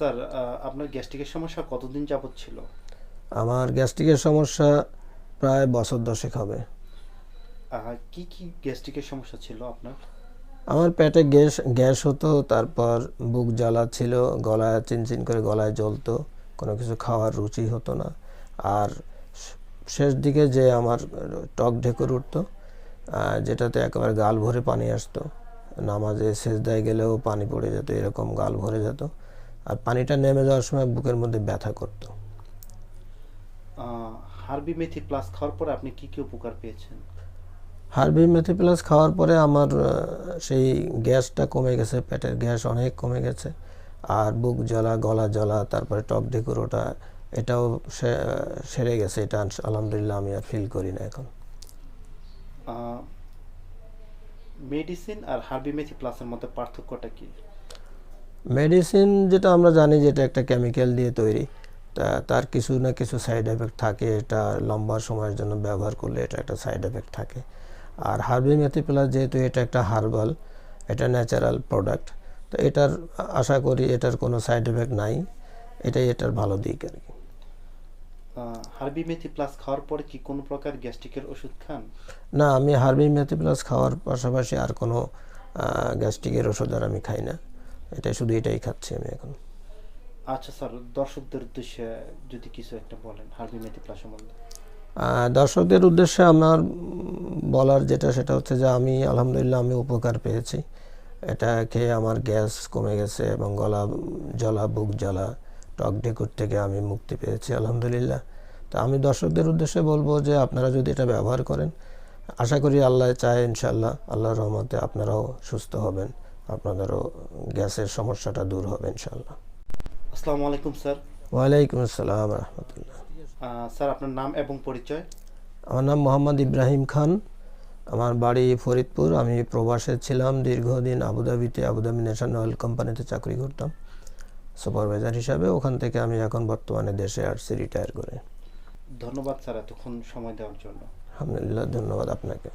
Sir, আপনার গ্যাস্ট্রিকের সমস্যা কতদিন যাবৎ ছিল? আমার গ্যাস্ট্রিকের সমস্যা প্রায় বছর দশেক হবে। কি কি গ্যাস্ট্রিকের সমস্যা ছিল আপনার? আমার পেটে গ্যাস গ্যাস হতো, তারপর বুক জ্বালা ছিল, গলায় চিনচিন করে গলায় জ্বলতো, কোনো কিছু খাওয়ার রুচি হতো না। আর শেষ দিকে যে আমার টক ঢেকুর উঠতো, যেটাতে একেবারে গাল ভরে পানি আসতো, নামাজে সেজদায় গেলেও পানি পড়ে যেত, এরকম গাল ভরে যেত। আর পানিটা নেমে যাওয়ার সময় বুকের মধ্যে ব্যথা করতো। হার্বি মেথি প্লাস খাওয়ার পরে আপনি কি কি উপকার পেয়েছেন? হার্বি মেথিপ্লাস খাওয়ার পরে আমার সেই গ্যাসটা কমে গেছে, পেটের গ্যাস অনেক কমে গেছে। আর বুক জ্বালা, গলা জ্বালা, তারপরে টক ঢেকুর ওঠা, এটাও সেরে গেছে। এটা আলহামদুলিল্লাহ আমি আর ফিল করি না এখন। মেডিসিন আর হার্বি মেথি প্লাসের মধ্যে পার্থক্যটা কি? মেডিসিন যেটা আমরা জানি যেটা একটা কেমিক্যাল দিয়ে তৈরি, তার কিছু না কিছু সাইড এফেক্ট থাকে। এটা লম্বা সময়ের জন্য ব্যবহার করলে এটা একটা সাইড এফেক্ট থাকে। আর হার্বি মেথিপ্লাস যেহেতু এটা একটা হার্বাল, এটা ন্যাচারাল প্রোডাক্ট, তো এটার আশা করি এটার কোনো সাইড এফেক্ট নাই। এটাই এটার ভালো দিক আর কি। হার্বি মেথি প্লাস খাওয়ার পরে কি কোনো প্রকার গ্যাস্ট্রিকের ওষুধ খান? না, আমি হার্বি মেথিপ্লাস খাওয়ার পাশাপাশি আর কোনো গ্যাস্ট্রিকের ওষুধ আর আমি খাই না। এটাই খাচ্ছি আমি এখন। আচ্ছা স্যার, দর্শকদের উদ্দেশ্যে যদি কিছু একটা বলেন হার্বি মেথি প্লাস সম্বন্ধে। দর্শকদের উদ্দেশ্যে আমার বলার যেটা সেটা হচ্ছে যে আমি আলহামদুলিল্লাহ আমি উপকার পেয়েছি। এটা খেয়ে আমার গ্যাস কমে গেছে এবং গলা জ্বালা, বুক জ্বালা, টক ঢেকুর থেকে আমি মুক্তি পেয়েছি আলহামদুলিল্লাহ। তো আমি দর্শকদের উদ্দেশ্যে বলবো যে আপনারা যদি এটা ব্যবহার করেন, আশা করি আল্লাহ চায় ইনশাআল্লাহ, আল্লাহর রহমতে আপনারাও সুস্থ হবেন, আপনাদেরও গ্যাসের সমস্যাটা দূর হবে ইনশাআল্লাহ। আসসালামু আলাইকুম স্যার। ওয়ালাইকুম আসসালাম রহমতুল্লাহ। স্যার, আপনার নাম এবং পরিচয়? আমার নাম মোহাম্মদ ইব্রাহিম খান। আমার বাড়ি ফরিদপুর। আমি প্রবাসে ছিলাম দীর্ঘদিন আবুধাবিতে, আবুধাবি ন্যাশনাল অয়েল কোম্পানিতে চাকরি করতাম সুপারভাইজার হিসাবে। ওখান থেকে আমি এখন বর্তমানে দেশে আসছি রিটায়ার করে। ধন্যবাদ স্যার এতক্ষণ সময় দেওয়ার জন্য। আলহামদুলিল্লাহ, ধন্যবাদ আপনাকে।